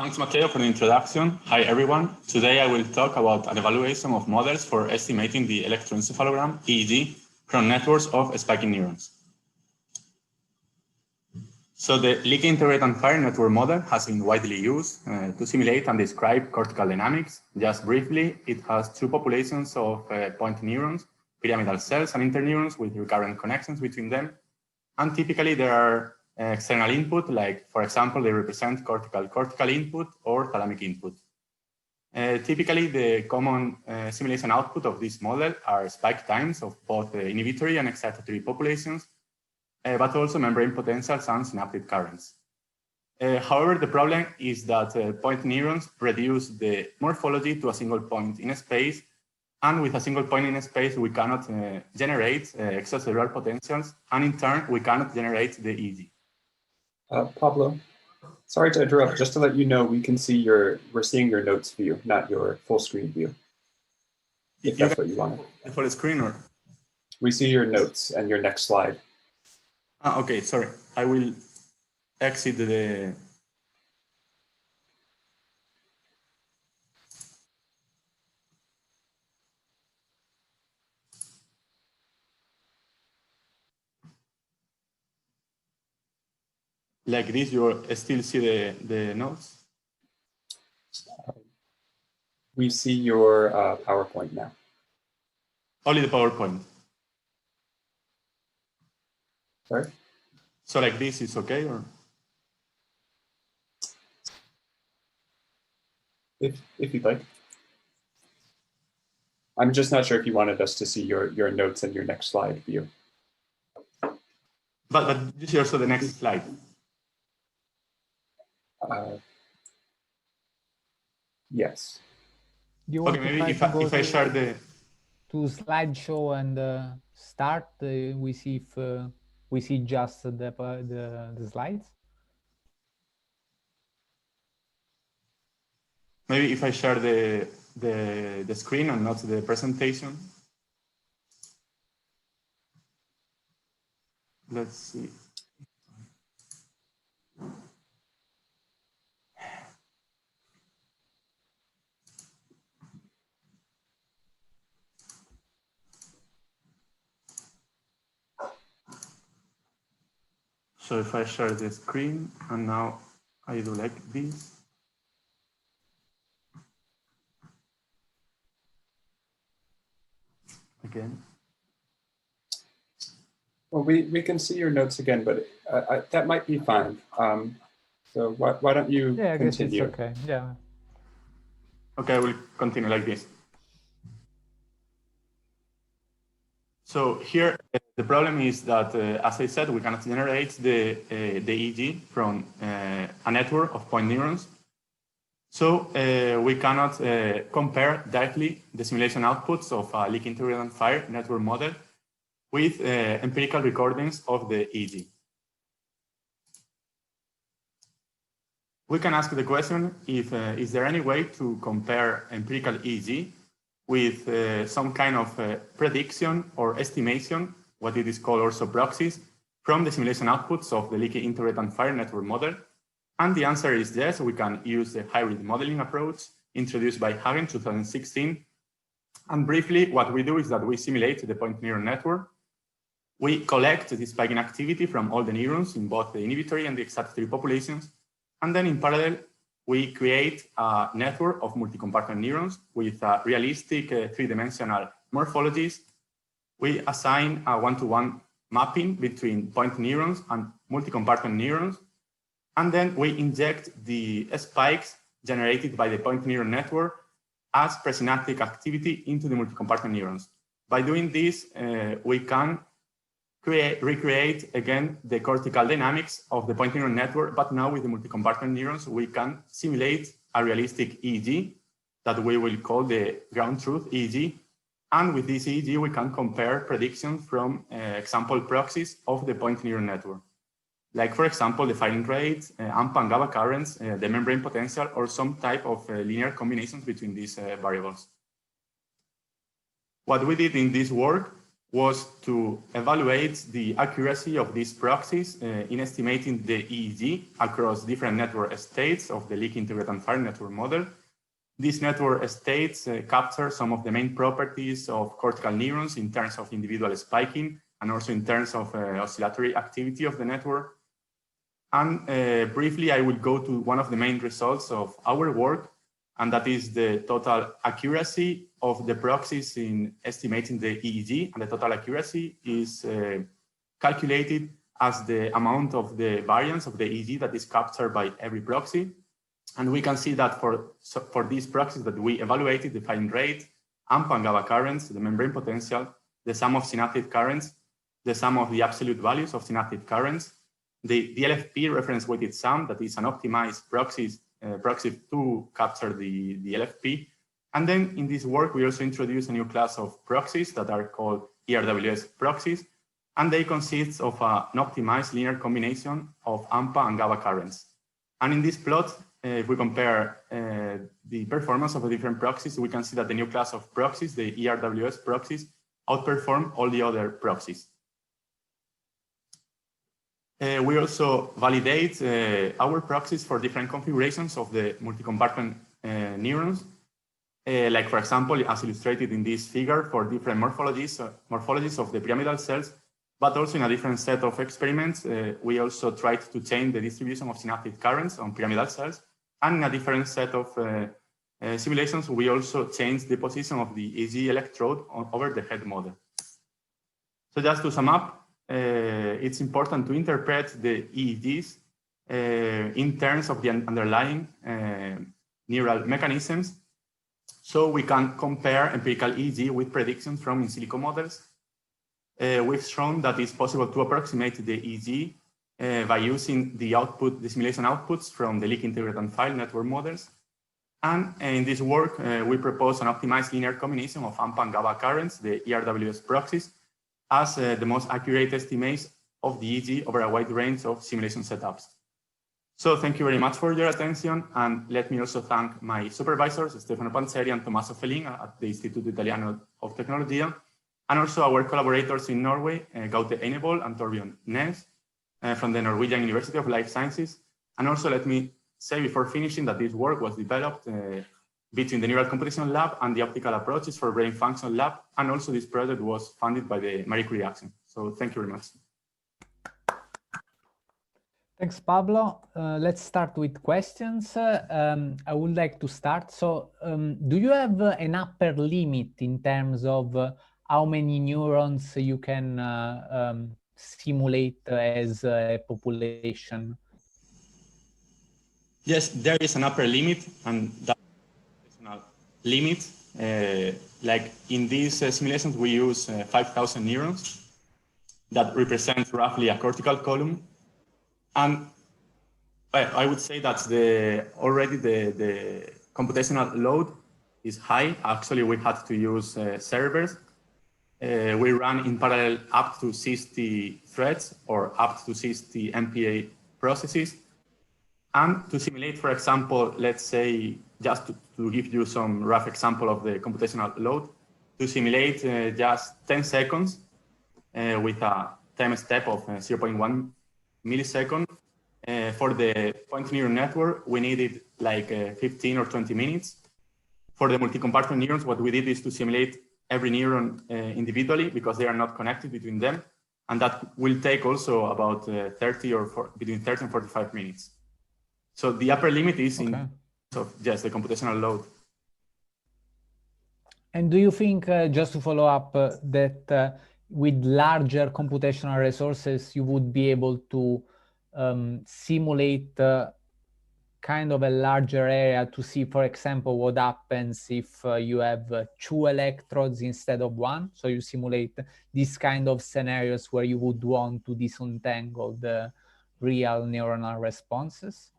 Thanks, Matteo, for the introduction. Hi, everyone. Today I will talk about an evaluation of models for estimating the electroencephalogram, EEG, from networks of spikin neurons. So the leaky integrated and fire network model has been widely used to simulate and describe cortical dynamics. Just briefly, it has two populations of point neurons, pyramidal cells and interneurons with recurrent connections between them. And typically there are external input, like, for example, they represent cortical input or thalamic input. Typically, the common simulation output of this model are spike times of both the inhibitory and excitatory populations, but also membrane potentials and synaptic currents. However, the problem is that point neurons reduce the morphology to a single point in a space, and with a single point in a space, we cannot generate extracellular potentials, and in turn, we cannot generate the EEG. Pablo, sorry to interrupt. Just to let you know, we're seeing your notes view, not your full screen view. If that's what you want. The full screen, or? We see your notes and your next slide. Okay, sorry. I will exit the. Like this, you still see the notes? We see your PowerPoint now. Only the PowerPoint. Sorry? So like this is okay, or? If you'd like. I'm just not sure if you wanted us to see your notes and your next slide view. But this is also the next slide. Yes. Do you want okay, maybe if I share the to slideshow and start, we see if we see just the slides. Maybe if I share the screen and not the presentation. Let's see. So if I share the screen and now I do like this. Again. Well, we can see your notes again, but that might be fine. So why don't you continue? I guess it's okay. Yeah. Okay, I will continue like this. So here, the problem is that, as I said, we cannot generate the EEG from a network of point neurons. So we cannot compare directly the simulation outputs of a leaky integrated and fire network model with empirical recordings of the EEG. We can ask the question if is there any way to compare empirical EEG with some kind of prediction or estimation, what it is called also proxies, from the simulation outputs of the leaky integrated and fire network model? And the answer is yes, we can use the hybrid modeling approach introduced by Hagen in 2016. And briefly, what we do is that we simulate the point neuron network. We collect the spiking activity from all the neurons in both the inhibitory and the excitatory populations. And then in parallel, we create a network of multicompartment neurons with realistic three-dimensional morphologies. We assign a one-to-one mapping between point neurons and multicompartment neurons. And then we inject the spikes generated by the point neuron network as presynaptic activity into the multicompartment neurons. By doing this, we can recreate again the cortical dynamics of the point neuron network, but now with the multicompartment neurons, we can simulate a realistic EEG that we will call the ground truth EEG. And with this EEG, we can compare predictions from example proxies of the point neuron network. Like, for example, the firing rate, AMPA and GABA currents, the membrane potential, or some type of linear combinations between these variables. What we did in this work was to evaluate the accuracy of these proxies in estimating the EEG across different network states of the leak integrated and fire network model. These network states capture some of the main properties of cortical neurons in terms of individual spiking and also in terms of oscillatory activity of the network. And briefly, I will go to one of the main results of our work, and that is the total accuracy of the proxies in estimating the EEG. And the total accuracy is calculated as the amount of the variance of the EEG that is captured by every proxy. And we can see that for these proxies that we evaluated, the firing rate, AMPA and GABA currents, the membrane potential, the sum of synaptic currents, the sum of the absolute values of synaptic currents, the LFP reference weighted sum, that is an optimized proxy to capture the LFP. And then in this work, we also introduced a new class of proxies that are called ERWS proxies, and they consist of an optimized linear combination of AMPA and GABA currents. And in this plot, if we compare the performance of the different proxies, we can see that the new class of proxies, the ERWS proxies, outperform all the other proxies. We also validate our proxies for different configurations of the multicompartment neurons, like for example, as illustrated in this figure, for different morphologies of the pyramidal cells, but also in a different set of experiments, we also tried to change the distribution of synaptic currents on pyramidal cells, and in a different set of simulations, we also changed the position of the EEG electrode over the head model. So just to sum up, it's important to interpret the EEGs in terms of the underlying neural mechanisms, so we can compare empirical EEG with predictions from in silico models. We've shown that it's possible to approximate the EEG by using the simulation outputs from the leak integrated and file network models. And in this work, we propose an optimized linear combination of AMPA and GABA currents, the ERWS proxies, as the most accurate estimates of the EEG over a wide range of simulation setups. So thank you very much for your attention, and let me also thank my supervisors, Stefano Panzeri and Tommaso Felin at the Istituto Italiano of Tecnologia, and also our collaborators in Norway, Gaute Eineboll and Torbjørn Næss from the Norwegian University of Life Sciences. And also let me say before finishing that this work was developed between the Neural Computation Lab and the Optical Approaches for Brain Function Lab, and also this project was funded by the Marie Curie Action. So thank you very much. Thanks, Pablo. Let's start with questions. I would like to start. So do you have an upper limit in terms of how many neurons you can simulate as a population? Yes, there is an upper limit, and that limit, like in these simulations, we use 5,000 neurons that represent roughly a cortical column. And I would say that already the computational load is high. Actually, we had to use servers. We run in parallel up to 60 threads or up to 60 MPA processes. And to simulate, for example, let's say, just to give you some rough example of the computational load, to simulate just 10 seconds with a time step of 0.1 millisecond. For the point-neuron network, we needed like 15 or 20 minutes. For the multicompartment neurons, what we did is to simulate every neuron individually because they are not connected between them. And that will take also about between 30 and 45 minutes. So the upper limit is in terms of just the computational load. And do you think, just to follow up, that with larger computational resources, you would be able to simulate kind of a larger area to see, for example, what happens if you have 2 electrodes instead of 1? So you simulate these kind of scenarios where you would want to disentangle the real neuronal responses?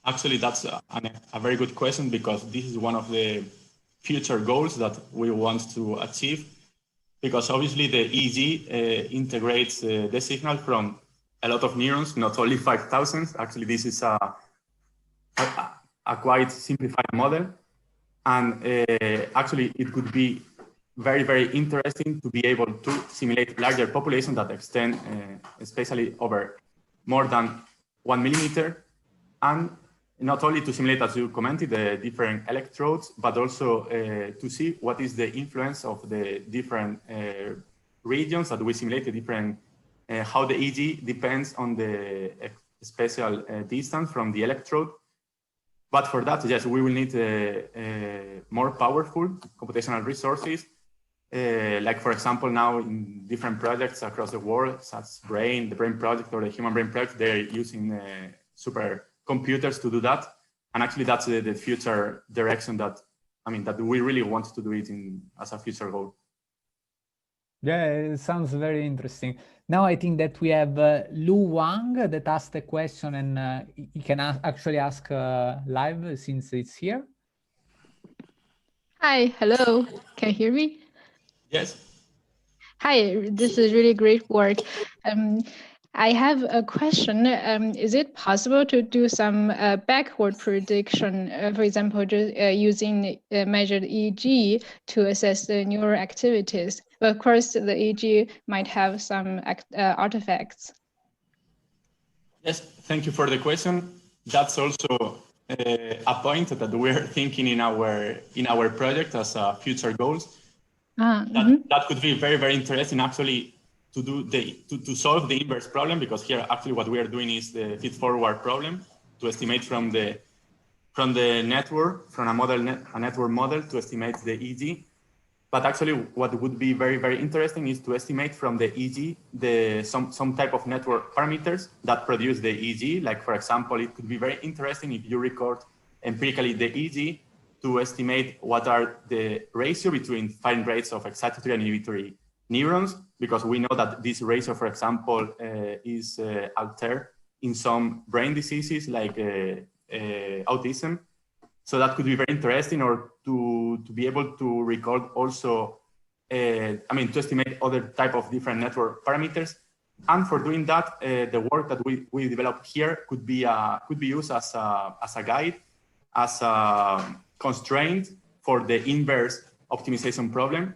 Actually, that's a very good question, because this is one of the future goals that we want to achieve, because obviously the EEG integrates the signal from a lot of neurons, not only 5,000. Actually, this is a quite simplified model. And actually, it could be very, very interesting to be able to simulate larger populations that extend, especially over more than 1 millimeter, and not only to simulate, as you commented, the different electrodes, but also to see what is the influence of the different regions that we simulate, the different, how the EEG depends on the spatial distance from the electrode. But for that, yes, we will need more powerful computational resources. Like, for example, now in different projects across the world, such as the Brain Project or the Human Brain Project, they're using super computers to do that. And actually, that's the future direction that, that we really want to do it as a future goal. Yeah, it sounds very interesting. Now I think that we have Lu Wang that asked a question, and he can actually ask live since it's here. Hi, hello. Can you hear me? Yes. Hi, this is really great work. I have a question. Is it possible to do some backward prediction, for example, just using measured EEG to assess the neural activities? But of course, the EEG might have some artifacts. Yes, thank you for the question. That's also a point that we're thinking in our project as future goals. That could be very, very interesting actually to do to solve the inverse problem, because here actually what we are doing is the feed-forward problem to estimate from the network, from a network model to estimate the EEG. But actually what would be very, very interesting is to estimate from the EEG some type of network parameters that produce the EEG. Like, for example, it could be very interesting if you record empirically the EEG to estimate what are the ratio between fine rates of excitatory and inhibitory neurons, because we know that this ratio, for example, is altered in some brain diseases like autism. So that could be very interesting, or to be able to record also, to estimate other type of different network parameters. And for doing that, the work that we developed here could be used as a guide, as a constraint for the inverse optimization problem,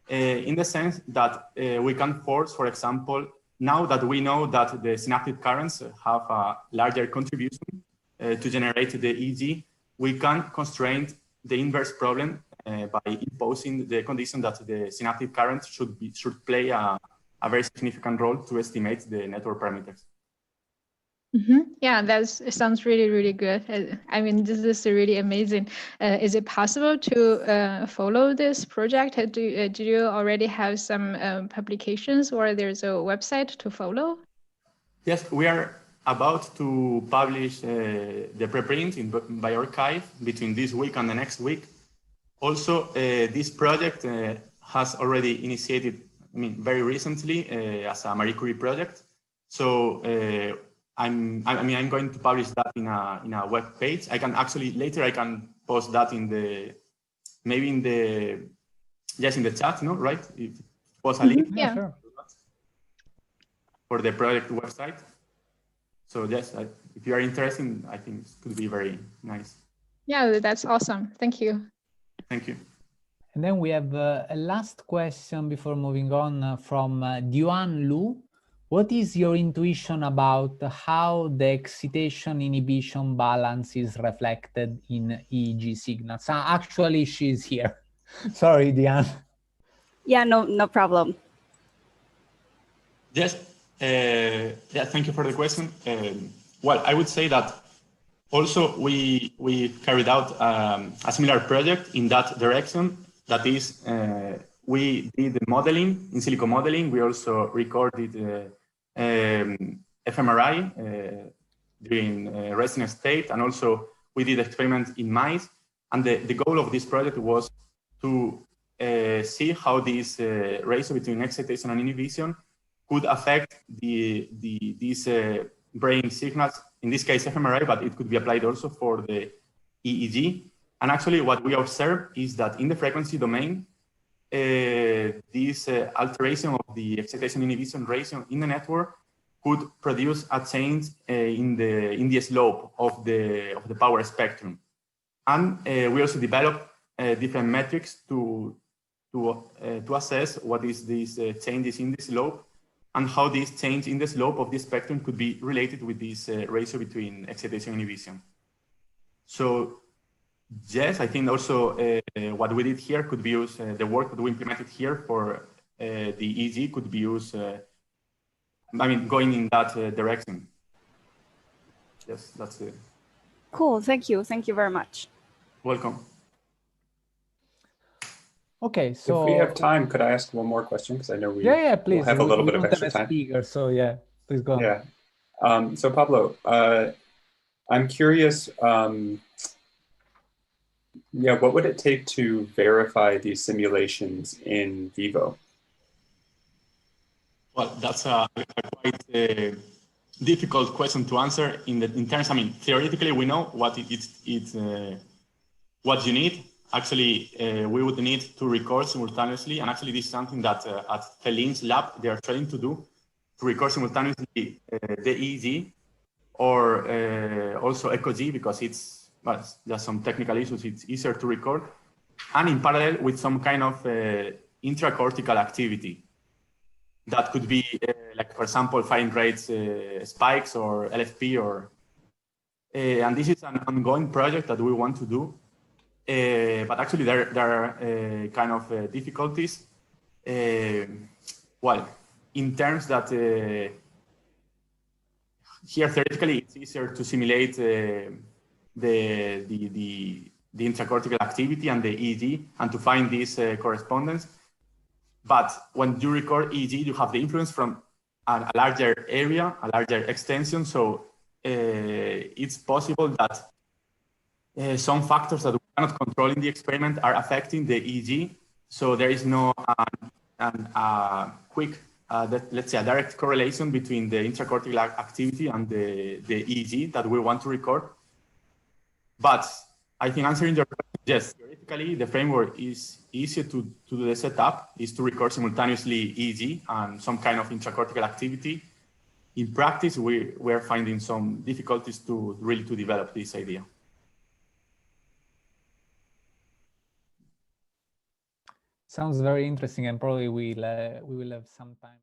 in the sense that we can force, for example, now that we know that the synaptic currents have a larger contribution to generate the EEG, we can constrain the inverse problem by imposing the condition that the synaptic current should play a very significant role to estimate the network parameters. Yeah, it sounds really, really good. This is really amazing. Is it possible to follow this project? Do you already have some publications, or there's a website to follow? Yes, we are about to publish the preprint in bioRxiv between this week and the next week. Also, this project has already initiated, very recently as a Marie Curie project. So I'm going to publish that in a web page. I can actually later I can post that in the chat, no, right? Post a link. Yeah, sure. For the project website. So yes, if you are interested, I think it could be very nice. Yeah, that's awesome. Thank you. Thank you. And then we have a last question before moving on from Duan Lu. What is your intuition about how the excitation-inhibition balance is reflected in EEG signals? Actually, she's here. Sorry, Diane. Yeah, no problem. Yes. Thank you for the question. Well, I would say that also we carried out a similar project in that direction. That is, we did the modeling, in silico modeling. We also recorded fMRI during resting state, and also we did experiments in mice. And the goal of this project was to see how this ratio between excitation and inhibition could affect these brain signals, in this case fMRI, but it could be applied also for the EEG. And actually what we observed is that in the frequency domain, this alteration of the excitation-inhibition ratio in the network could produce a change in the slope of the power spectrum. And we also developed different metrics to to assess what is these changes in the slope and how this change in the slope of the spectrum could be related with this ratio between excitation and inhibition. So yes, I think also what we did here could be used, the work that we implemented here for the EEG could be used, I mean, going in that direction. Yes, that's it. Cool, thank you. Thank you very much. Welcome. Okay, so if we have time, could I ask one more question? Because I know we please. will have a little bit of extra We don't have a time. speaker, so yeah, please go on. Yeah. So Pablo, I'm curious, what would it take to verify these simulations in vivo? Well, that's a quite difficult question to answer in terms, I mean, theoretically, we know what what you need. Actually, we would need to record simultaneously. And actually, this is something that at Feline's lab, they are trying to do, to record simultaneously the EEG or also ECG, because it's, well, there's some technical issues. It's easier to record. And in parallel with some kind of intracortical activity. That could be, like, for example, firing rates, spikes, or LFP, or and this is an ongoing project that we want to do. But actually, there are kind of difficulties. Well, in terms that here theoretically it's easier to simulate the intracortical activity and the EEG and to find this correspondence. But when you record EEG, you have the influence from a larger area, a larger extension. So it's possible that some factors that we cannot control in the experiment are affecting the EEG. So there is no quick, let's say, a direct correlation between the intracortical activity and the EEG that we want to record. But I think answering your question, yes, theoretically, the framework is easier to do the setup, is to record simultaneously EEG and some kind of intracortical activity. In practice, we're finding some difficulties to really develop this idea. Sounds very interesting, and probably we will have some time.